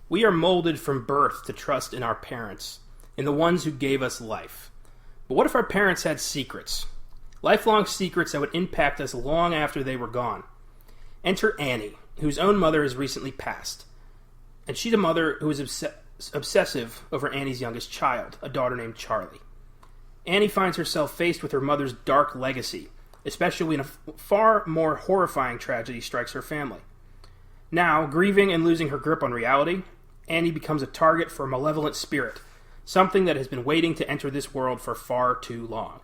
We are molded from birth to trust in our parents, in the ones who gave us life. But what if our parents had secrets? Lifelong secrets that would impact us long after they were gone. Enter Annie, whose own mother has recently passed. And she's a mother who is obsessive over Annie's youngest child, a daughter named Charlie. Annie finds herself faced with her mother's dark legacy, especially when a far more horrifying tragedy strikes her family. Now, grieving and losing her grip on reality, Annie becomes a target for a malevolent spirit, something that has been waiting to enter this world for far too long.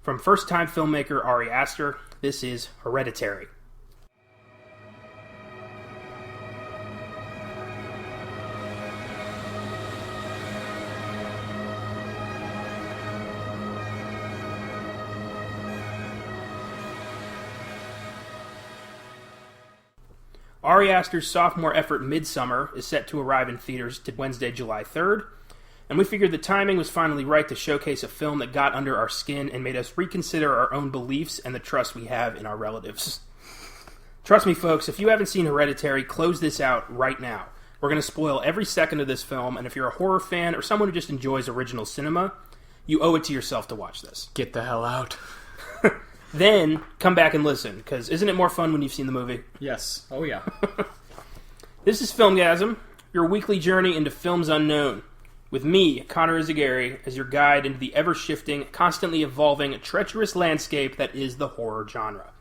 From first-time filmmaker Ari Aster, this is Hereditary. Ari Aster's sophomore effort Midsummer is set to arrive in theaters Wednesday, July 3rd, and we figured the timing was finally right to showcase a film that got under our skin and made us reconsider our own beliefs and the trust we have in our relatives. Trust me, folks, if you haven't seen Hereditary, close this out right now. We're going to spoil every second of this film, and if you're a horror fan or someone who just enjoys original cinema, you owe it to yourself to watch this. Get the hell out. Then, come back and listen, because isn't it more fun when you've seen the movie? Yes. Oh, yeah. This is Filmgazm, your weekly journey into films unknown, with me, Connor Eyzaguirre, as your guide into the ever-shifting, constantly evolving, treacherous landscape that is the horror genre.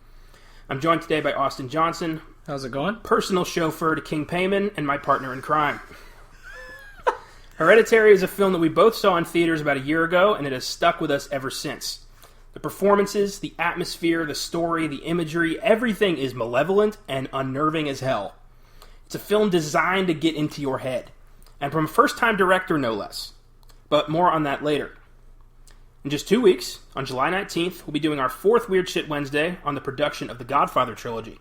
I'm joined today by Austin Johnson. How's it going? Personal chauffeur to King Payman, and my partner in crime. Hereditary is a film that we both saw in theaters about a year ago, and it has stuck with us ever since. The performances, the atmosphere, the story, the imagery, everything is malevolent and unnerving as hell. It's a film designed to get into your head. And from a first-time director, no less. But more on that later. In just 2 weeks, on July 19th, we'll be doing our fourth Weird Shit Wednesday on the production of the Godfather trilogy.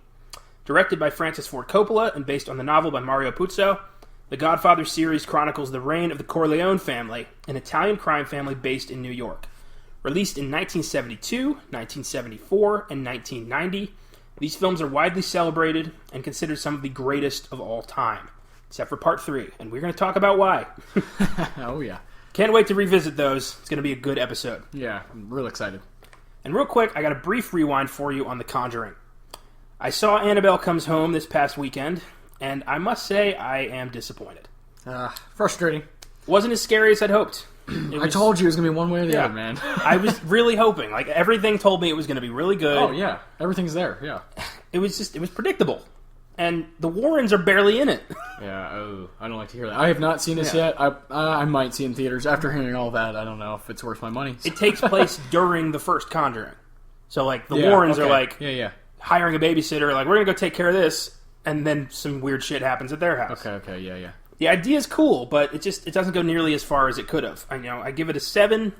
Directed by Francis Ford Coppola and based on the novel by Mario Puzo, the Godfather series chronicles the reign of the Corleone family, an Italian crime family based in New York. Released in 1972, 1974, and 1990, these films are widely celebrated and considered some of the greatest of all time. Except for Part 3, and we're going to talk about why. Oh, yeah. Can't wait to revisit those. It's going to be a good episode. Yeah, I'm real excited. And real quick, I got a brief rewind for you on The Conjuring. I saw Annabelle Comes Home this past weekend, and I must say I am disappointed. Frustrating. Wasn't as scary as I'd hoped. I told you it was going to be one way or the other, man. I was really hoping. Like, everything told me it was going to be really good. Oh, yeah. Everything's there, yeah. It was predictable. And the Warrens are barely in it. Yeah, I don't like to hear that. I have not seen this yet. I might see it in theaters. After hearing all that, I don't know if it's worth my money. It takes place during the first Conjuring. So, like, the Warrens are, like, hiring a babysitter. Like, we're going to go take care of this. And then some weird shit happens at their house. Okay, yeah. The idea is cool, but it doesn't go nearly as far as it could have. I give it a 7.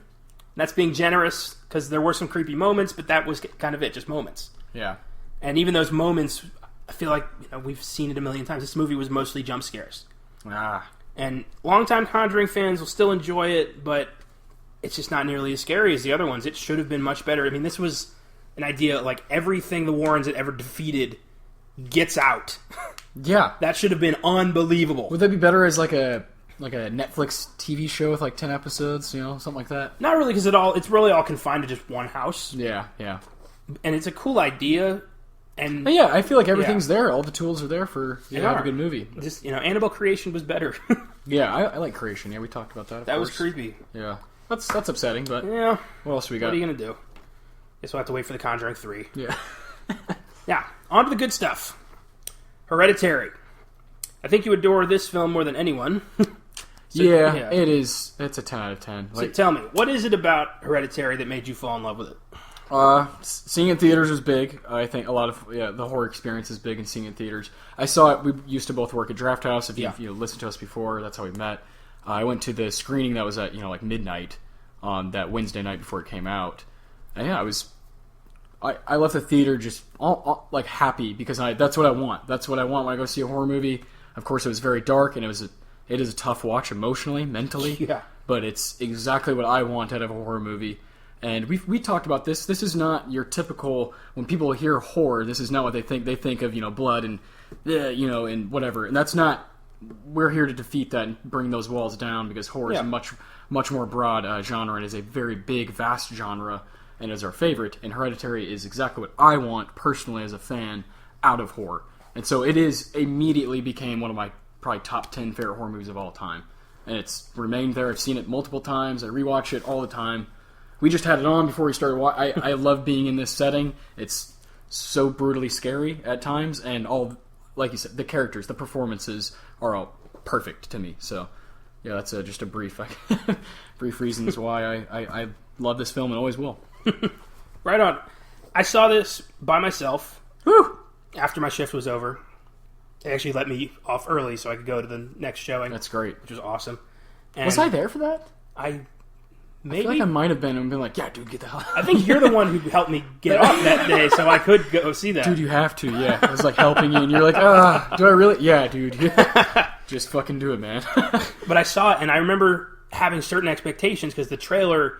That's being generous, because there were some creepy moments, but that was kind of it, just moments. Yeah. And even those moments, I feel like we've seen it a million times. This movie was mostly jump scares. And longtime Conjuring fans will still enjoy it, but it's just not nearly as scary as the other ones. It should have been much better. I mean, this was an idea, like, everything the Warrens had ever defeated gets out. Yeah. That should have been unbelievable. Would that be better as like a Netflix TV show with like 10 episodes, something like that? Not really, because it's really all confined to just one house. Yeah. And it's a cool idea. And yeah, I feel like everything's there. All the tools are there for have a good movie. Just Annabelle Creation was better. Yeah, I like Creation. Yeah, we talked about that. That was creepy. Yeah, that's upsetting. But yeah, what else we got? What are you gonna do? Guess we'll have to wait for The Conjuring 3. Yeah. Now, on to the good stuff. Hereditary. I think you adore this film more than anyone. Yeah, it is. It's a 10 out of 10. So tell me, what is it about Hereditary that made you fall in love with it? Seeing it in theaters was big. I think a lot of the horror experience is big in seeing it in theaters. I saw it. We used to both work at Draft House. If you listened to us before, that's how we met. I went to the screening that was at like midnight on that Wednesday night before it came out. And yeah, I left the theater just all like happy because that's what I want. That's what I want when I go see a horror movie. Of course, it was very dark and it is a tough watch emotionally, mentally. Yeah. But it's exactly what I want out of a horror movie. And we talked about this. This is not your typical, when people hear horror, this is not what they think. They think of, blood and, and whatever. And that's not we're here to defeat that and bring those walls down because horror is a much more broad genre and is a very big, vast genre and is our favorite. And Hereditary is exactly what I want personally as a fan out of horror. And so it immediately became one of my probably top 10 favorite horror movies of all time. And it's remained there. I've seen it multiple times. I rewatch it all the time. We just had it on before we started watching. I love being in this setting. It's so brutally scary at times, and all, like you said, the characters, the performances are all perfect to me. So, yeah, that's just a brief reasons why I love this film and always will. Right on. I saw this by myself. Whew. After my shift was over. They actually let me off early so I could go to the next showing. That's great. Which was awesome. And was I there for that? Maybe. I feel like I might have been and been like, yeah, dude, get the hell out. I think you're the one who helped me get off that day so I could go see that. Dude, you have to, yeah. I was like helping you and you're like, do I really? Yeah, dude. Just fucking do it, man. But I saw it and I remember having certain expectations because the trailer,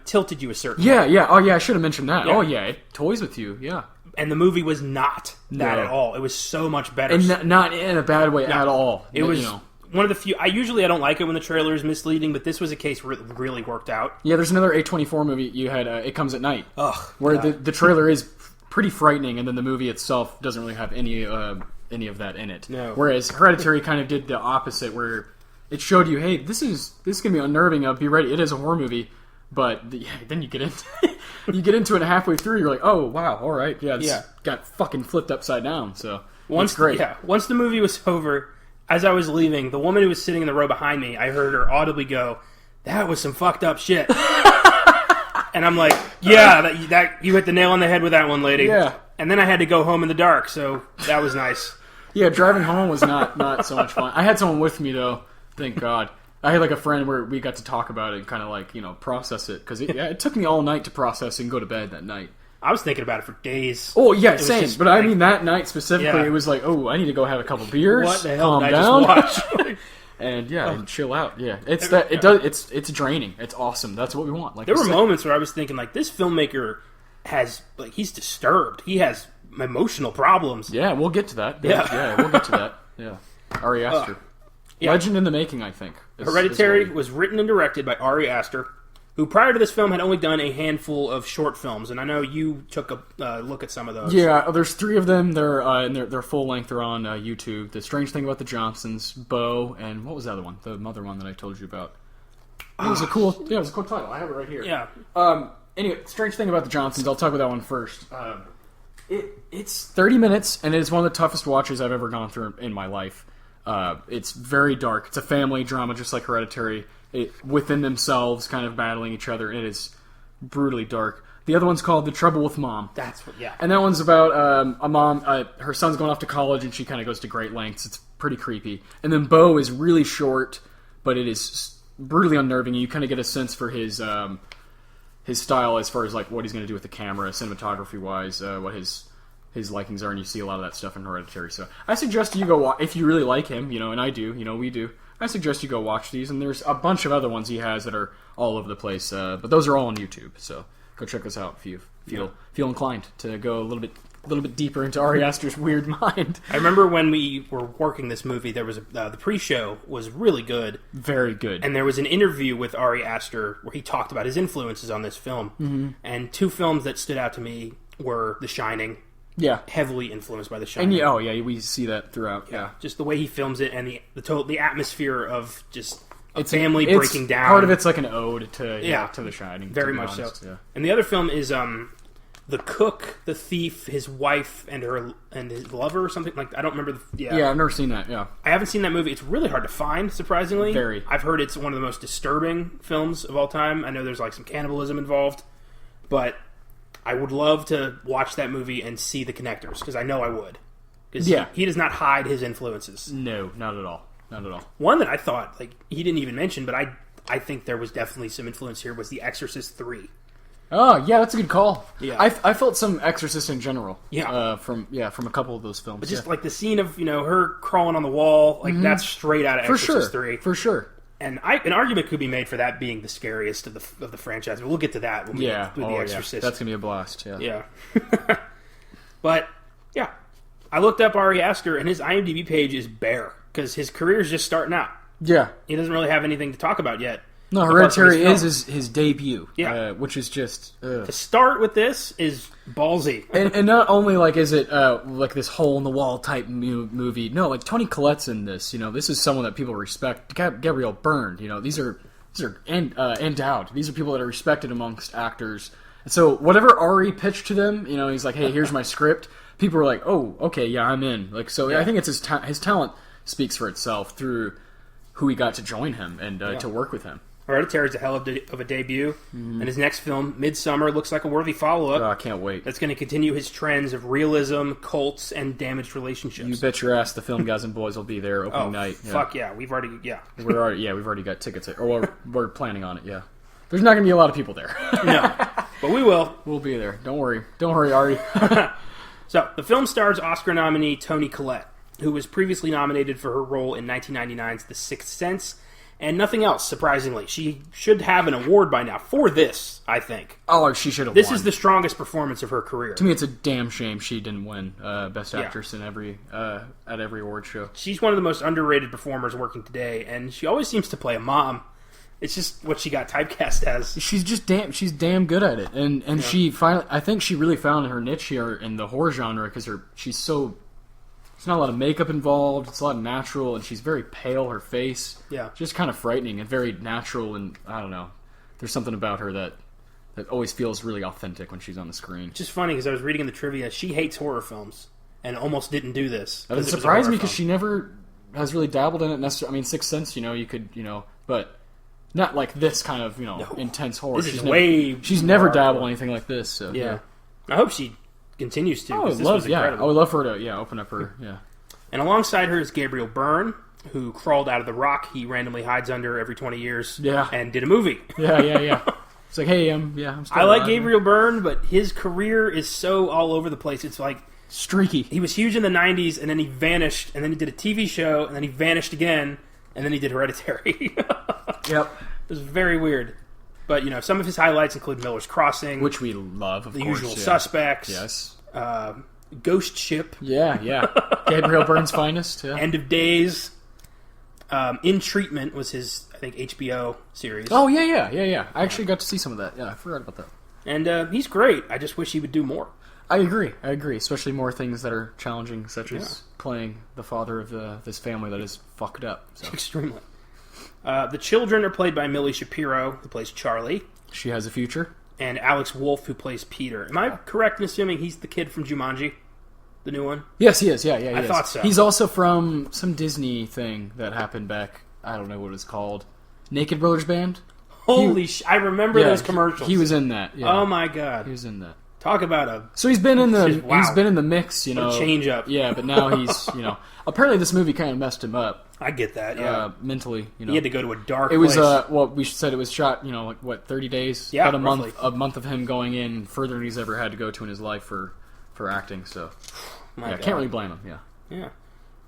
tilted you a certain way. Yeah. Oh, yeah, I should have mentioned that. Yeah. Oh, yeah, it toys with you, yeah. And the movie was not that at all. It was so much better. And not in a bad way at all. It was one of the few... I don't like it when the trailer is misleading, but this was a case where it really worked out. Yeah, there's another A24 movie you had, It Comes at Night. Ugh. Where the trailer is pretty frightening, and then the movie itself doesn't really have any of that in it. No. Whereas Hereditary kind of did the opposite, where it showed you, hey, this is going to be unnerving, be ready. It is a horror movie. But then you get into it halfway through, you're like, oh, wow, all right. Yeah, this got fucking flipped upside down. So it's great. Yeah, once the movie was over, as I was leaving, the woman who was sitting in the row behind me, I heard her audibly go, that was some fucked up shit. And I'm like, yeah, that you hit the nail on the head with that one, lady. Yeah. And then I had to go home in the dark, so that was nice. Yeah, driving home was not so much fun. I had someone with me, though, thank God. I had a friend where we got to talk about it and kind of process it. Because it took me all night to process and go to bed that night. I was thinking about it for days. Oh, yeah, same. But I mean, that night specifically, it was like, oh, I need to go have a couple beers. What the hell calm did down. I just watch? and chill out. Yeah, it's draining. It's awesome. That's what we want. There were moments where I was thinking, this filmmaker has, he's disturbed. He has emotional problems. Yeah, we'll get to that. Yeah, we'll get to that. Yeah. Ari Aster. Legend in the making, I think. Hereditary was written and directed by Ari Aster, who prior to this film had only done a handful of short films, and I know you took a look at some of those. Yeah, there's 3 of them. They're full length. They're on YouTube. The Strange Thing About the Johnsons, Bo, and what was the other one? The other one that I told you about. It was a cool title. I have it right here. Yeah. Anyway, Strange Thing About the Johnsons. I'll talk about that one first. It's 30 minutes, and it is one of the toughest watches I've ever gone through in my life. It's very dark. It's a family drama, just like Hereditary. Within themselves, kind of battling each other. It is brutally dark. The other one's called The Trouble with Mom. And that one's about a mom. Her son's going off to college, and she kind of goes to great lengths. It's pretty creepy. And then Bo is really short, but it is brutally unnerving. You kind of get a sense for his style as far as what he's going to do with the camera, cinematography wise, what his likings are, and you see a lot of that stuff in Hereditary. So I suggest you go watch, if you really like him, and I do, we do. I suggest you go watch these, and there's a bunch of other ones he has that are all over the place, but those are all on YouTube. So go check us out if you feel inclined to go a little bit deeper into Ari Aster's weird mind. I remember when we were working this movie, there was the pre-show was really good, very good, and there was an interview with Ari Aster where he talked about his influences on this film, and 2 films that stood out to me were The Shining. Yeah, heavily influenced by The Shining. And we see that throughout. Yeah, just the way he films it and the atmosphere of just a family breaking down. Part of it's like an ode to The Shining. Very much honest. So. Yeah. And the other film is the cook, the thief, his wife, and his lover or something like. I don't remember. Yeah, I've never seen that. Yeah, I haven't seen that movie. It's really hard to find. Surprisingly, very. I've heard it's one of the most disturbing films of all time. I know there's some cannibalism involved, but I would love to watch that movie and see the connectors, because I know I would. Because he does not hide his influences. No, not at all. Not at all. One that I thought, he didn't even mention, but I think there was definitely some influence here, was The Exorcist 3. Oh, yeah, that's a good call. Yeah. I felt some Exorcist in general. Yeah. From a couple of those films. But just the scene of, her crawling on the wall, that's straight out of Exorcist 3. For sure. And an argument could be made for that being the scariest of the franchise. But we'll get to that when we get to The Exorcist. Yeah. That's going to be a blast, Yeah. But, yeah. I looked up Ari Aster, and his IMDb page is bare. because his career's just starting out. Yeah. He doesn't really have anything to talk about yet. No, Hereditary is his debut. Yeah. Which is just... To start with this is ballsy. and not only, like, is it, like, this hole-in-the-wall type movie. No, like, Toni Collette's in this. You know, this is someone that people respect. Gabrielle Byrne, you know, these are endowed. These are people that are respected amongst actors. And so, whatever Ari pitched to them, you know, he's like, hey, here's my script. People were like, oh, okay, yeah, I'm in. Like, so I think it's his talent speaks for itself through who he got to join him and to work with him. Hereditary is a hell of a debut, and his next film, Midsummer, looks like a worthy follow-up. Oh, I can't wait. That's going to continue his trends of realism, cults, and damaged relationships. You bet your ass the Filmgazm boys will be there opening night. Yeah. Fuck yeah, we've already we've already got tickets, or we're planning on it. Yeah, there's not going to be a lot of people there. No, but we will. We'll be there. Don't worry, Ari. So the film stars Oscar nominee Toni Collette, who was previously nominated for her role in 1999's The Sixth Sense. And nothing else, surprisingly. She should have an award by now for this, I think. Oh, she should have This won. is the strongest performance of her career. To me, it's a damn shame she didn't win Best Actress in every at every award show. She's one of the most underrated performers working today, and she always seems to play a mom. It's just what she got typecast as. She's damn good at it. And she finally, I think she really found her niche here in the horror genre because there's not a lot of makeup involved. It's a lot of natural, and she's very pale, her face. Yeah. Just kind of frightening and very natural, and I don't know. There's something about her that always feels really authentic when she's on the screen. It's just funny because I was reading in the trivia, she hates horror films and almost didn't do this. That surprised me because she never has really dabbled in it necessarily. I mean, Sixth Sense, you could, but not like this kind of, intense horror. She's never dabbled in anything like this. So yeah. I hope she continues to. I would love for her to open up her And alongside her is Gabriel Byrne, who crawled out of the rock he randomly hides under every 20 years and did a movie. Yeah. It's like, hey, I'm still I like alive. Gabriel Byrne, but his career is so all over the place. It's like streaky. He was huge in the 90s, and then he vanished, and then he did a TV show, and then he vanished again, and then he did Hereditary. Yep. It was very weird. But, some of his highlights include Miller's Crossing. Which we love, of course. The Usual yeah. Suspects. Yes. Ghost Ship. Yeah. Gabriel Byrne's finest. Yeah. End of Days. In Treatment was his, I think, HBO series. Oh, yeah. I actually got to see some of that. Yeah, I forgot about that. And he's great. I just wish he would do more. I agree. Especially more things that are challenging, such as playing the father of this family that is fucked up. So. Extremely. The children are played by Millie Shapiro, who plays Charlie. She has a future. And Alex Wolff, who plays Peter. Am I correct in assuming he's the kid from Jumanji? The new one? Yes, he is. Yeah, I thought so. He's also from some Disney thing that happened back, I don't know what it's called. Naked Brothers Band? Holy I remember those commercials. He was in that. Yeah. Oh my god. He was in that. Talk about a... So he's been in the mix, What a change up. Yeah, but now he's, apparently this movie kind of messed him up. I get that, yeah. Mentally, He had to go to a dark place. It was, we said it was shot, 30 days? Yeah, about a month of him going in further than he's ever had to go to in his life for acting, so... can't really blame him, Yeah.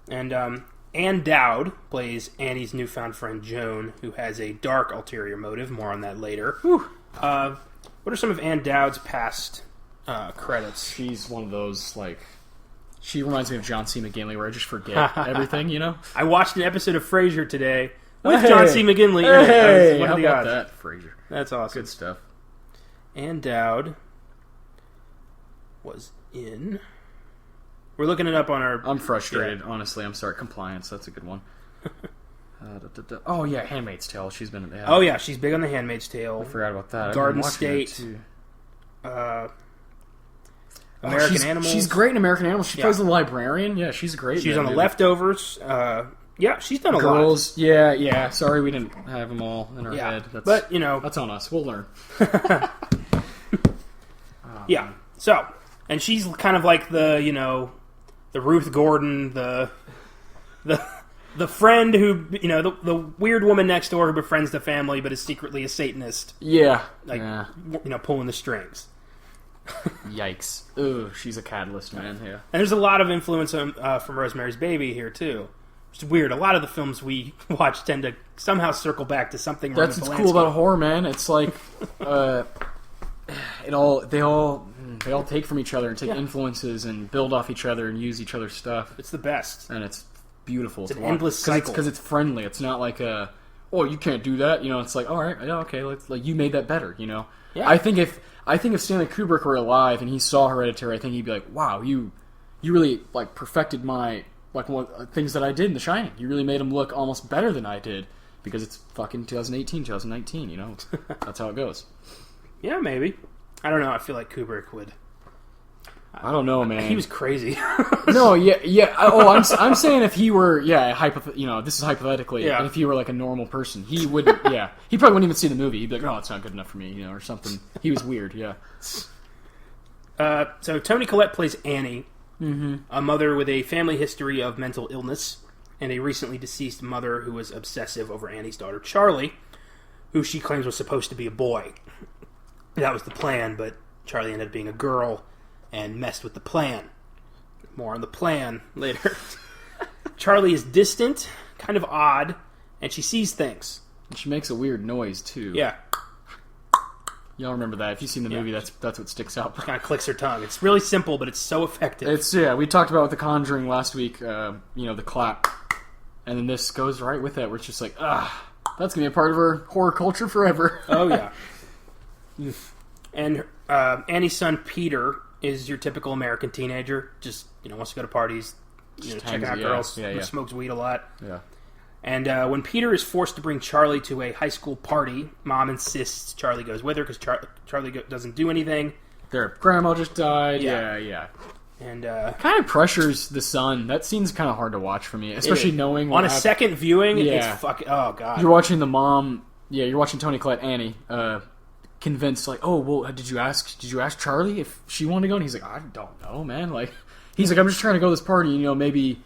And, Ann Dowd plays Annie's newfound friend Joan, who has a dark ulterior motive. More on that later. Whew. What are some of Ann Dowd's past credits? She's one of those, she reminds me of John C. McGinley, where I just forget everything, I watched an episode of Frasier today with John C. McGinley. Hey, how about that, Frasier? That's awesome. Good stuff. Ann Dowd was in... We're looking it up on our... I'm frustrated, honestly. I'm sorry. Compliance, that's a good one. Oh, yeah, Handmaid's Tale. She's been in that. Oh, yeah, she's big on The Handmaid's Tale. I forgot about that. Garden State. American Animals. She's great in American Animals. She plays the librarian. Yeah, she's great. She's on The Leftovers. Yeah, she's done a lot. Girls. Yeah. Sorry we didn't have them all in our head. But, that's on us. We'll learn. Yeah. So, and she's kind of like the Ruth Gordon, the friend who, the weird woman next door who befriends the family but is secretly a Satanist. Yeah. Pulling the strings. Yikes. Ooh, she's a catalyst, man. Yeah. And there's a lot of influence from Rosemary's Baby here, too. It's weird. A lot of the films we watch tend to somehow circle back to something. That's what's cool about horror, man. It's like they all take from each other and take influences and build off each other and use each other's stuff. It's the best, and it's beautiful. It's an endless cycle. Because it's friendly. It's not like a, oh, you can't do that. It's like, all right, yeah, okay, like you made that better. Yeah. I think if Stanley Kubrick were alive and he saw Hereditary, I think he'd be like, wow, you really like perfected my things that I did in The Shining. You really made them look almost better than I did because it's fucking 2018, 2019. That's how it goes. Yeah, maybe. I don't know. I feel like Kubrick would. I don't know, man. He was crazy. No, yeah. Oh, I'm saying if he were, this is hypothetically, yeah. and if he were like a normal person, he wouldn't, yeah. He probably wouldn't even see the movie. He'd be like, oh, it's not good enough for me, or something. He was weird, yeah. So Toni Collette plays Annie, a mother with a family history of mental illness, and a recently deceased mother who was obsessive over Annie's daughter, Charlie, who she claims was supposed to be a boy. That was the plan, but Charlie ended up being a girl and messed with the plan. More on the plan later. Charlie is distant, kind of odd, and she sees things. And she makes a weird noise, too. Yeah. Y'all remember that. If you've seen the movie, that's what sticks out. Kind of clicks her tongue. It's really simple, but it's so effective. We talked about with The Conjuring last week, the clap. And then this goes right with that, where it's just like, that's going to be a part of her horror culture forever. Oh, yeah. And Annie's son, Peter, is your typical American teenager. Just, wants to go to parties, checking out girls, smokes weed a lot. Yeah. And when Peter is forced to bring Charlie to a high school party, Mom insists Charlie goes with her because Charlie doesn't do anything. Their grandma just died. Yeah. And kind of pressures the son. That scene's kind of hard to watch for me, especially knowing on a second viewing. Yeah. It's fucking. Oh god. You're watching the mom. Yeah, you're watching Toni Collette, Annie, convinced like, oh well, did you ask Charlie if she wanted to go? And he's like, I don't know, man. Like, he's like, I'm just trying to go to this party. Maybe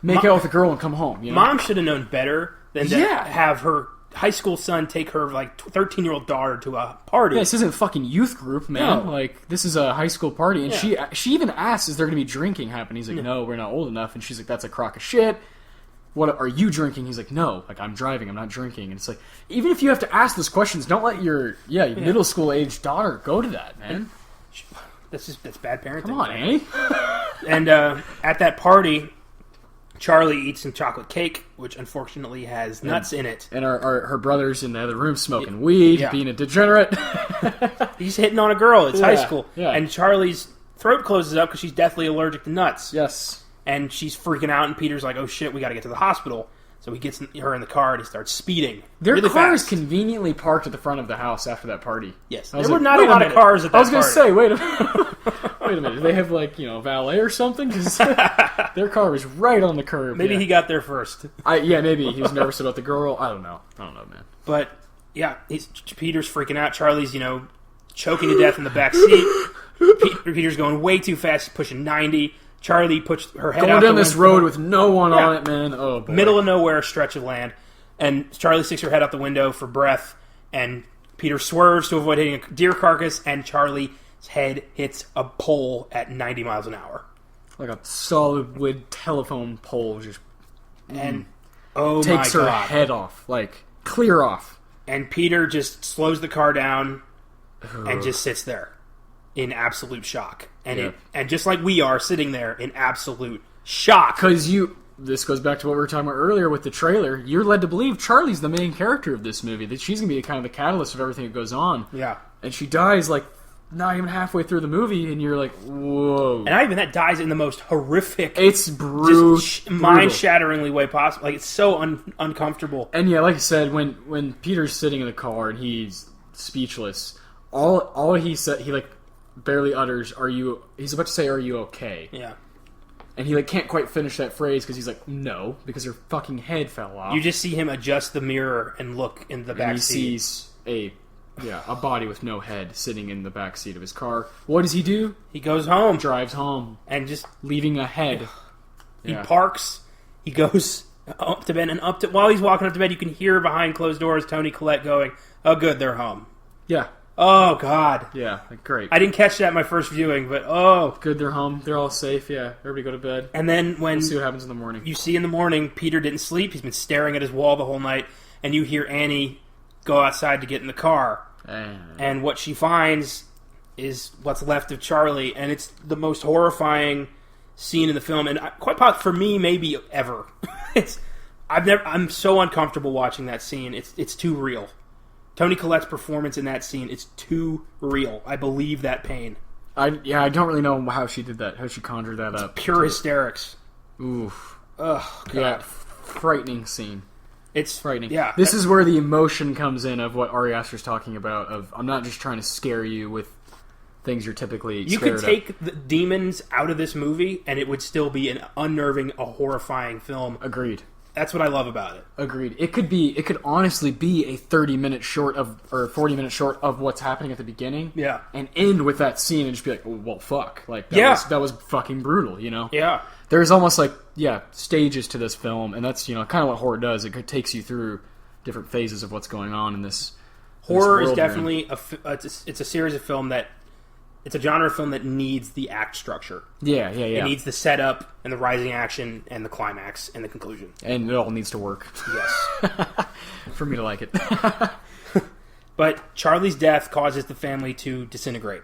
make out with a girl and come home. Mom should have known better than to have her high school son take her 13-year-old daughter to a party. Yeah, this isn't fucking youth group, man. No. Like, this is a high school party, and she even asks, "Is there going to be drinking happening?" He's like, "No, we're not old enough." And she's like, "That's a crock of shit. What are you drinking?" He's like, "No, like I'm driving. I'm not drinking." And it's like, even if you have to ask those questions, don't let your middle school age daughter go to that, man. That's bad parenting. Come on, Annie. And at that party, Charlie eats some chocolate cake, which unfortunately has nuts in it. And her brother's in the other room smoking weed, being a degenerate. He's hitting on a girl. It's high school. Yeah. And Charlie's throat closes up because she's deathly allergic to nuts. Yes. And she's freaking out, and Peter's like, oh shit, we got to get to the hospital. So he gets her in the car, and he starts speeding. Their really car fast. is convenieally parked at the front of the house after that party. Yes. There were not a lot of cars at that party. I was going to say, wait a minute. Do they have, valet or something? Because their car was right on the curb. Maybe he got there first. Maybe. He was nervous about the girl. I don't know, man. But, yeah, Peter's freaking out. Charlie's, choking to death in the back seat. Peter's going way too fast, pushing 90. Charlie puts her head out going down this road with no one on it, man. Oh, boy. Middle of nowhere, stretch of land. And Charlie sticks her head out the window for breath, and Peter swerves to avoid hitting a deer carcass, and Charlie's head hits a pole at 90 miles an hour. Like a solid wood telephone pole just takes her head off. Like, clear off. And Peter just slows the car down and just sits there in absolute shock. And just like we are sitting there in absolute shock. Because this goes back to what we were talking about earlier with the trailer. You're led to believe Charlie's the main character of this movie. That she's going to be kind of the catalyst of everything that goes on. Yeah. And she dies not even halfway through the movie, and you're like, whoa. And not even that, dies in the most horrific, it's brutal, mind-shatteringly way possible. Like, it's so uncomfortable. And yeah, like I said, when Peter's sitting in the car and he's speechless, all he said, he barely utters, he's about to say, "Are you okay?" Yeah. And he can't quite finish that phrase because he's like, "No," because her fucking head fell off. You just see him adjust the mirror and look in the back seat. He sees a body with no head sitting in the back seat of his car. What does he do? He goes home. Drives home. And just leaving a head. He parks. He goes up to bed, and while he's walking up to bed, you can hear behind closed doors Toni Collette going, "Oh good, they're home." Yeah. Oh, God. Yeah, great. I didn't catch that in my first viewing, but oh. Good, they're home. They're all safe, yeah. Everybody go to bed. And then when... We'll see what happens in the morning. You see in the morning, Peter didn't sleep. He's been staring at his wall the whole night. And you hear Annie go outside to get in the car. And what she finds is what's left of Charlie. And it's the most horrifying scene in the film, and for me, maybe ever. I'm so uncomfortable watching that scene. It's too real. Toni Collette's performance in that scene is too real. I believe that pain. I don't really know how she did that, how she conjured that up. Pure hysterics. Oof. Oh, God. Yeah, frightening scene. It's frightening. Yeah. This is where the emotion comes in of what Ari Aster's talking about, of I'm not just trying to scare you with things you're typically You scared could take the demons out of this movie, and it would still be an unnerving, a horrifying film. Agreed. That's what I love about it. Agreed. It could honestly be a 30-minute short or 40-minute short of what's happening at the beginning. Yeah. And end with that scene and just be like, oh, well, fuck. Like, that was fucking brutal, you know? Yeah. There's almost like, stages to this film, and that's, kind of what horror does. It takes you through different phases of what's going on in this. Horror is definitely it's a series of film that it's a genre of film that needs the act structure. Yeah. It needs the setup and the rising action and the climax and the conclusion. And it all needs to work. Yes. For me to like it. But Charlie's death causes the family to disintegrate,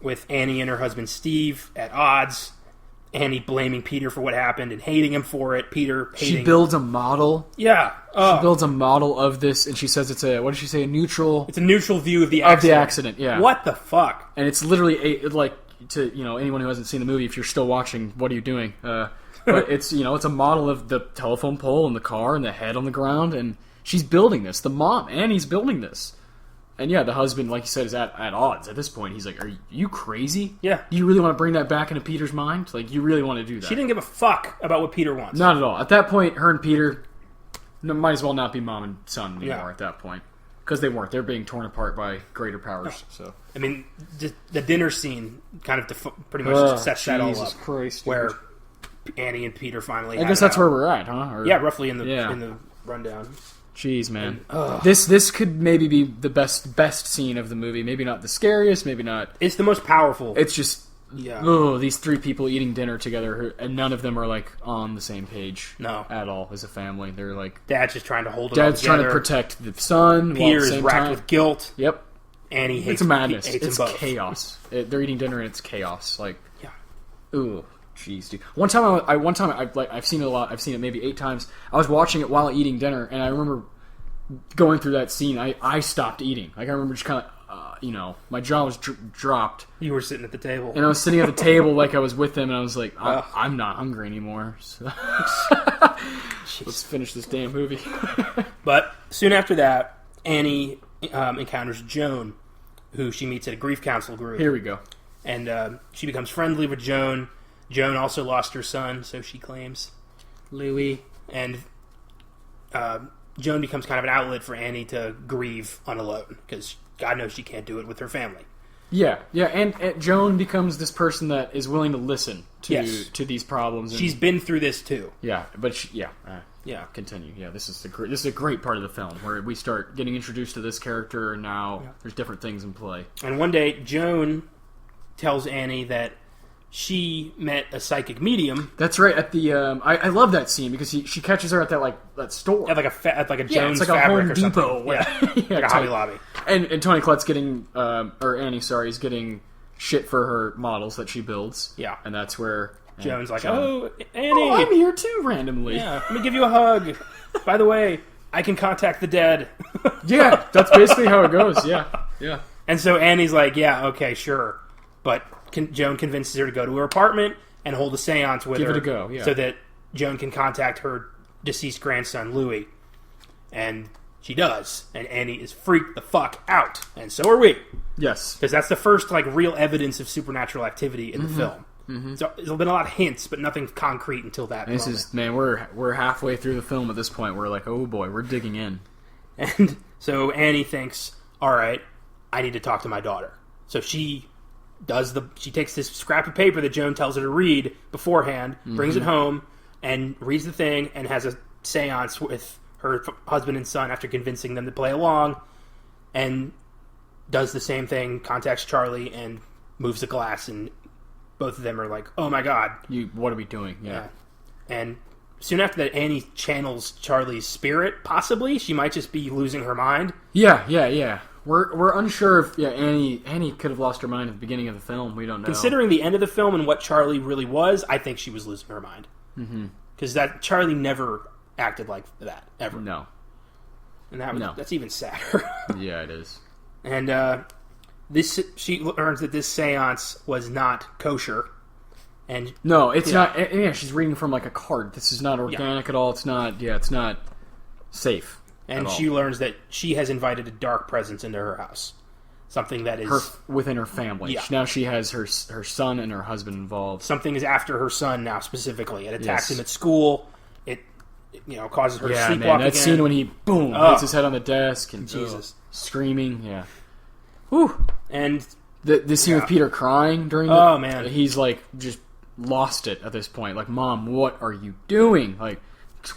with Annie and her husband Steve at odds. Annie blaming Peter for what happened and hating him for it. Peter hating... She builds a model. Yeah. She builds a model of this, and she says it's a... What did she say? A neutral... It's a neutral view of the accident. Of the accident, yeah. What the fuck? And it's literally, to anyone who hasn't seen the movie, if you're still watching, what are you doing? But it's, it's a model of the telephone pole and the car and the head on the ground, and she's building this. The mom, Annie's building this. And yeah, the husband, like you said, is at odds. At this point, he's like, are you crazy? Yeah. Do you really want to bring that back into Peter's mind? Like, you really want to do that? She didn't give a fuck about what Peter wants. Not at all. At that point, her and Peter might as well not be mom and son anymore at that point. Because they weren't. They're being torn apart by greater powers. So I mean, the dinner scene kind of pretty much sets that all up. Jesus Christ. Where Annie and Peter finally I guess that's where we're at, huh? Or, yeah, roughly in the rundown. Jeez, man. This could maybe be the best scene of the movie. Maybe not the scariest, maybe not... It's the most powerful. It's just... these three people eating dinner together, and none of them are, like, on the same page. No. At all, as a family. They're, like... Dad's just trying to hold it all Dad's trying to protect the son. Peter is racked with guilt. Yep. Annie hates It's madness. It's chaos. They're eating dinner, and it's chaos. Like... Yeah. Ooh. Jeez, dude. One time I've seen it a lot. I've seen it maybe 8 times. I was watching it while eating dinner, and I remember going through that scene. I stopped eating. Like, I remember just kind of, my jaw was dropped. You were sitting at the table, and I was sitting at the table like I was with them, and I was like, I'm not hungry anymore. So let's finish this damn movie. But soon after that, Annie encounters Joan, who she meets at a grief council group. Here we go. And she becomes friendly with Joan. Joan also lost her son, so she claims, Louis. And Joan becomes kind of an outlet for Annie to grieve on alone, because God knows she can't do it with her family. Yeah, and Joan becomes this person that is willing to listen to these problems. And, she's been through this too. Yeah, but continue. Yeah, this is a great part of the film where we start getting introduced to this character, and now there's different things in play. And one day, Joan tells Annie that she met a psychic medium. That's right. At the I love that scene because she catches her at that store at like a Jones it's like Fabric a Home Depot. Like a Hobby Lobby. And Toni Collette's getting or Annie, is getting shit for her models that she builds. Yeah, and that's where Joan's like, "Oh, Annie, I'm here too randomly. Yeah, let me give you a hug. By the way, I can contact the dead." Yeah, that's basically how it goes. Yeah. And so Annie's like, "Yeah, okay, sure," but Joan convinces her to go to her apartment and hold a seance with her. Give it a go, yeah. So that Joan can contact her deceased grandson, Louis. And she does. And Annie is freaked the fuck out. And so are we. Yes. Because that's the first real evidence of supernatural activity in the film. Mm-hmm. So there's been a lot of hints, but nothing concrete until that moment. We're halfway through the film at this point. We're like, oh boy, we're digging in. And so Annie thinks, all right, I need to talk to my daughter. So she takes this scrap of paper that Joan tells her to read beforehand, brings it home, and reads the thing, and has a seance with her husband and son after convincing them to play along, and does the same thing, contacts Charlie, and moves the glass, and both of them are like, oh my god. What are we doing? Yeah. And soon after that, Annie channels Charlie's spirit, possibly. She might just be losing her mind. Yeah. We're unsure if Annie could have lost her mind at the beginning of the film. We don't know. Considering the end of the film and what Charlie really was, I think she was losing her mind. Because Charlie never acted like that ever. No, and that's even sadder. Yeah, it is. And she learns that this seance was not kosher. And no, it's not. Yeah, she's reading from like a card. This is not organic at all. It's not. Yeah, it's not safe. And she learns that she has invited a dark presence into her house. Something that is... within her family. Yeah. Now she has her son and her husband involved. Something is after her son now, specifically. It attacks him at school. It causes her to sleepwalk again. That scene when he, boom, hits his head on the desk and screaming. Yeah. Whew. And... The scene with Peter crying during the... Oh, man. He's, like, just lost it at this point. Like, Mom, what are you doing? Like...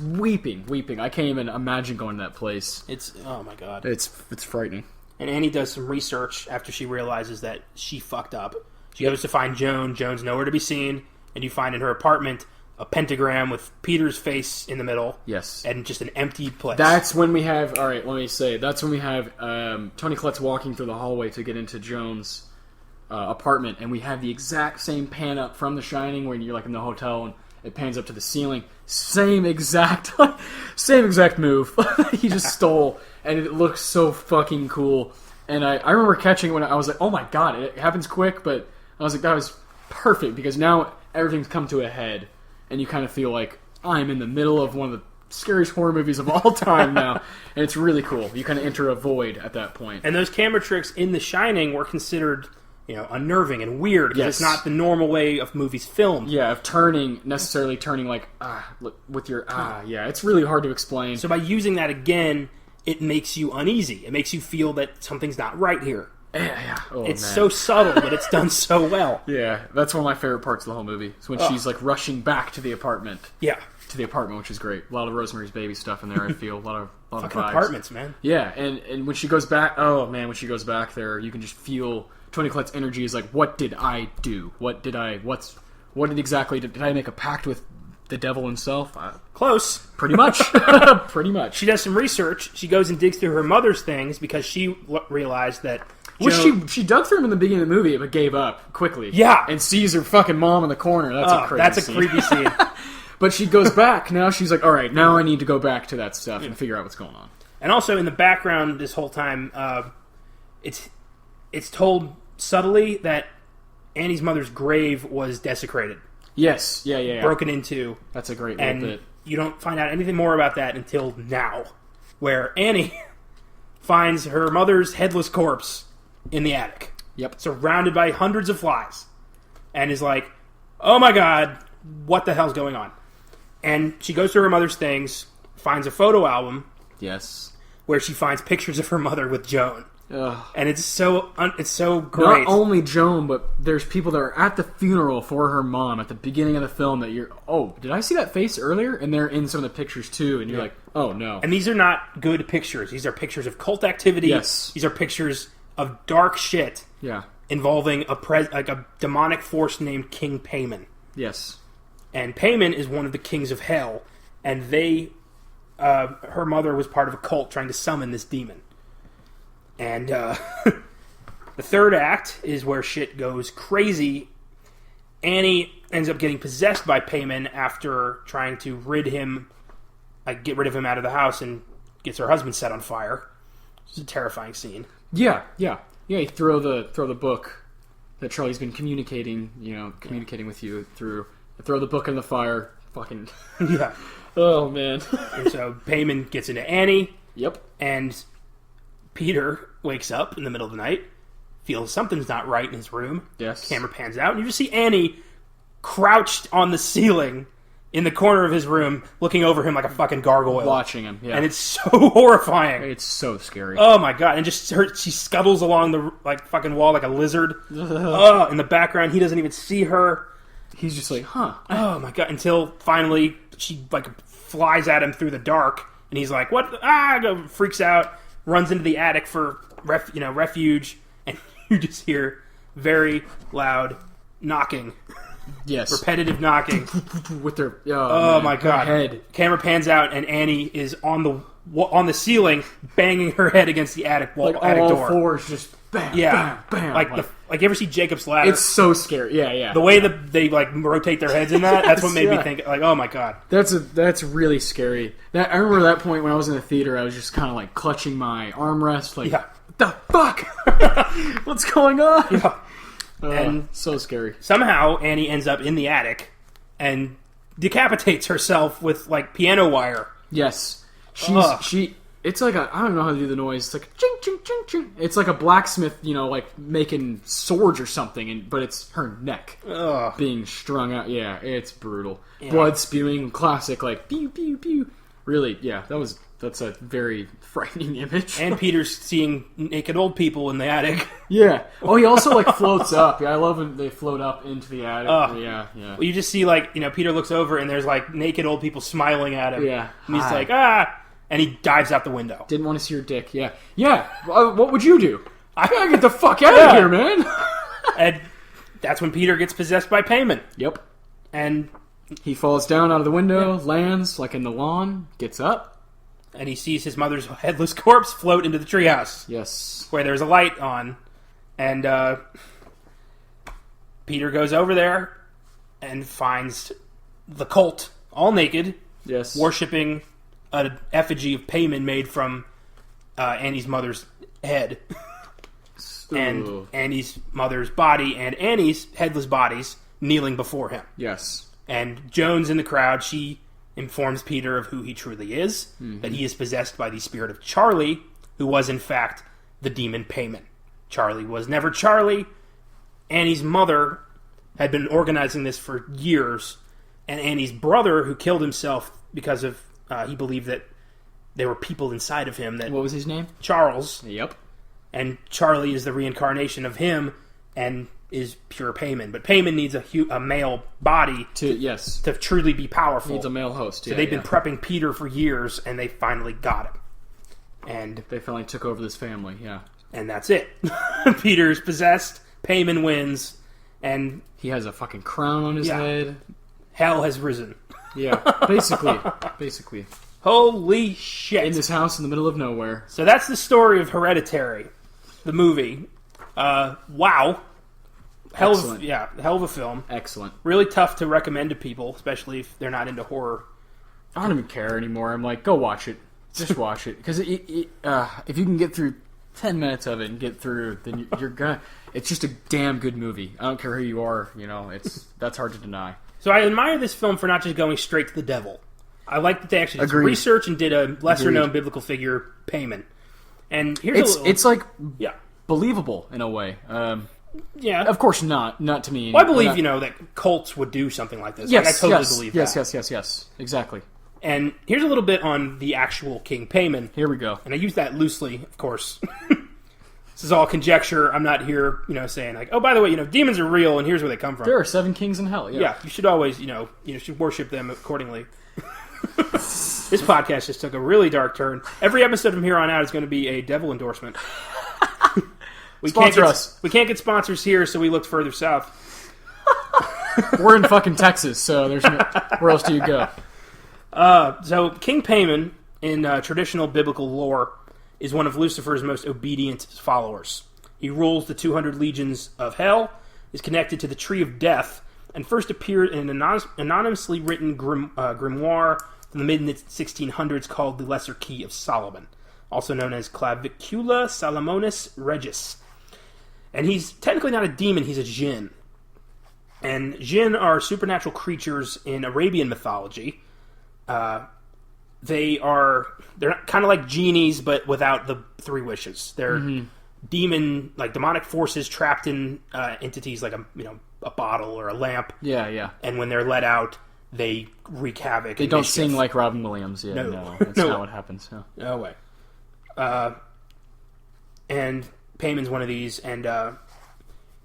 Weeping. I can't even imagine going to that place. Oh my god. It's frightening. And Annie does some research after she realizes that she fucked up. She goes to find Joan. Joan's nowhere to be seen. And you find in her apartment a pentagram with Peter's face in the middle. Yes. And just an empty place. That's when we have... Alright, let me say. That's when we have Toni Collette's walking through the hallway to get into Joan's apartment. And we have the exact same pan up from The Shining when you're like in the hotel and it pans up to the ceiling. Same exact move he just stole, and it looks so fucking cool. And I remember catching it when I was like, oh my god, it happens quick, but I was like, that was perfect, because now everything's come to a head, and you kind of feel like I'm in the middle of one of the scariest horror movies of all time now, and it's really cool. You kind of enter a void at that point. And those camera tricks in The Shining were considered... unnerving and weird, because it's not the normal way of movies filmed. Yeah, of necessarily turning like, look, with your, yeah, it's really hard to explain. So by using that again, it makes you uneasy. It makes you feel that something's not right here. Yeah. Oh, it's so subtle, but it's done so well. Yeah, that's one of my favorite parts of the whole movie. It's when she's like rushing back to the apartment. Yeah. To the apartment, which is great. A lot of Rosemary's Baby stuff in there, I feel. A lot of fucking vibes. Apartments, man. Yeah, and when she goes back, when she goes back there, you can just feel... Toni Collette's energy is like, what did I do? What exactly did I make a pact with the devil himself? Close. Pretty much. Pretty much. She does some research. She goes and digs through her mother's things because she realized that... she dug through them in the beginning of the movie, but gave up quickly. Yeah. And sees her fucking mom in the corner. That's a creepy scene. But she goes back. Now she's like, all right, now I need to go back to that stuff and figure out what's going on. And also in the background this whole time, it's told... subtly that Annie's mother's grave was desecrated. Yes, yeah. Broken into. That's a great little bit. You don't find out anything more about that until now, where Annie finds her mother's headless corpse in the attic. Yep. Surrounded by hundreds of flies. And is like, oh my god, what the hell's going on? And she goes through her mother's things, finds a photo album. Yes. Where she finds pictures of her mother with Joan. Ugh. And it's so great. Not only Joan, but there's people that are at the funeral for her mom at the beginning of the film that you're, did I see that face earlier? And they're in some of the pictures too, and you're like, oh no. And these are not good pictures. These are pictures of cult activity. Yes. These are pictures of dark shit. Yeah. Involving a demonic force named King Payman. Yes. And Payman is one of the kings of hell, and her mother was part of a cult trying to summon this demon. And the third act is where shit goes crazy. Annie ends up getting possessed by Payman after trying to get rid of him out of the house, and gets her husband set on fire. It's a terrifying scene. Yeah. You throw the book that Charlie's been communicating with you through. Throw the book in the fire. Fucking yeah. Oh man. And so Payman gets into Annie. Yep. And Peter wakes up in the middle of the night, feels something's not right in his room. Yes. Camera pans out, and you just see Annie crouched on the ceiling in the corner of his room, looking over him like a fucking gargoyle. Watching him, yeah. And it's so horrifying. It's so scary. Oh my god. And just she scuttles along the fucking wall like a lizard. In the background, he doesn't even see her. He's just like, huh. Oh my god. Until finally she flies at him through the dark, and he's like, what? Freaks out, runs into the attic for refuge, and you just hear very loud knocking Yes. Repetitive knocking. With their... Oh my god. Head. Camera pans out, and Annie is on the ceiling, banging her head against the attic wall, Like attic all door. fours just bam, bam, bam. Like you ever see Jacob's Ladder? It's so scary. Yeah. The way that they like rotate their heads in that's what made me think like, oh my god. That's really scary. I remember that point when I was in the theater, I was just kind of like clutching my armrest, like, what the fuck? What's going on? Yeah. And so scary. Somehow Annie ends up in the attic and decapitates herself with like piano wire. Yes. It's like I don't know how to do the noise. It's like a ching ching ching ching. It's like a blacksmith, like making swords or something, but it's her neck being strung out. Yeah, it's brutal. Yeah. Blood spewing, classic, like pew pew pew. Really, yeah, that's a very frightening image. And Peter's seeing naked old people in the attic. Yeah. Oh, he also like floats up. Yeah, I love when they float up into the attic. Yeah. Well, you just see like Peter looks over and there's like naked old people smiling at him. Yeah. And he's like and he dives out the window. Didn't want to see your dick. Yeah. What would you do? I gotta get the fuck out of here, man. And that's when Peter gets possessed by Payman. Yep. And he falls down out of the window, lands like in the lawn, gets up, and he sees his mother's headless corpse float into the treehouse. Yes. Where there's a light on. And Peter goes over there and finds the cult, all naked, yes, worshipping an effigy of Payman made from Annie's mother's head. And Annie's mother's body and Annie's headless bodies kneeling before him. Yes. And Jones in the crowd, she informs Peter of who he truly is, that he is possessed by the spirit of Charlie, who was in fact the demon Payman. Charlie was never Charlie. Annie's mother had been organizing this for years, and Annie's brother, who killed himself because of he believed that there were people inside of him. That what was his name? Charles. Yep. And Charlie is the reincarnation of him and is pure Payman. But Payman needs a male body to truly be powerful. Needs a male host. So they've been prepping Peter for years, and they finally got him. And they finally took over this family. Yeah. And that's it. Peter's possessed. Payman wins, and he has a fucking crown on his head. Hell has risen. Yeah, basically. Holy shit. In this house in the middle of nowhere. So that's the story of Hereditary, the movie. Wow. Hell of a film. Excellent. Really tough to recommend to people, especially if they're not into horror. I don't even care anymore. I'm like, go watch it. Just watch it. Because if you can get through 10 minutes of it and get through, then you're gonna... It's just a damn good movie. I don't care who you are, that's hard to deny. So I admire this film for not just going straight to the devil. I like that they actually did some research and did a lesser-known biblical figure, Payman. And here's it's like believable in a way. Yeah, of course not to me. Well, I believe that cults would do something like this. Yes, I totally believe that. Yes, exactly. And here's a little bit on the actual King Payman. Here we go. And I use that loosely, of course. This is all conjecture. I'm not here, saying like, oh, by the way, demons are real, and here's where they come from. There are 7 kings in hell. Yeah, you should always, you should worship them accordingly. This podcast just took a really dark turn. Every episode from here on out is going to be a devil endorsement. We can't get sponsors here, so we looked further south. We're in fucking Texas, so there's where else do you go? So King Payman, in traditional biblical lore, is one of Lucifer's most obedient followers. He rules the 200 legions of hell, is connected to the Tree of Death, and first appeared in an anonymously written grimoire from the mid-1600s called the Lesser Key of Solomon, also known as Clavicula Salomonis Regis. And he's technically not a demon, he's a jinn. And jinn are supernatural creatures in Arabian mythology. They're kind of like genies, but without the 3 wishes. They're demonic forces trapped in entities like a bottle or a lamp. Yeah. And when they're let out, they wreak havoc. They don't sing like Robin Williams. Yeah, no, that's not what happens. No way. And Payman's one of these, and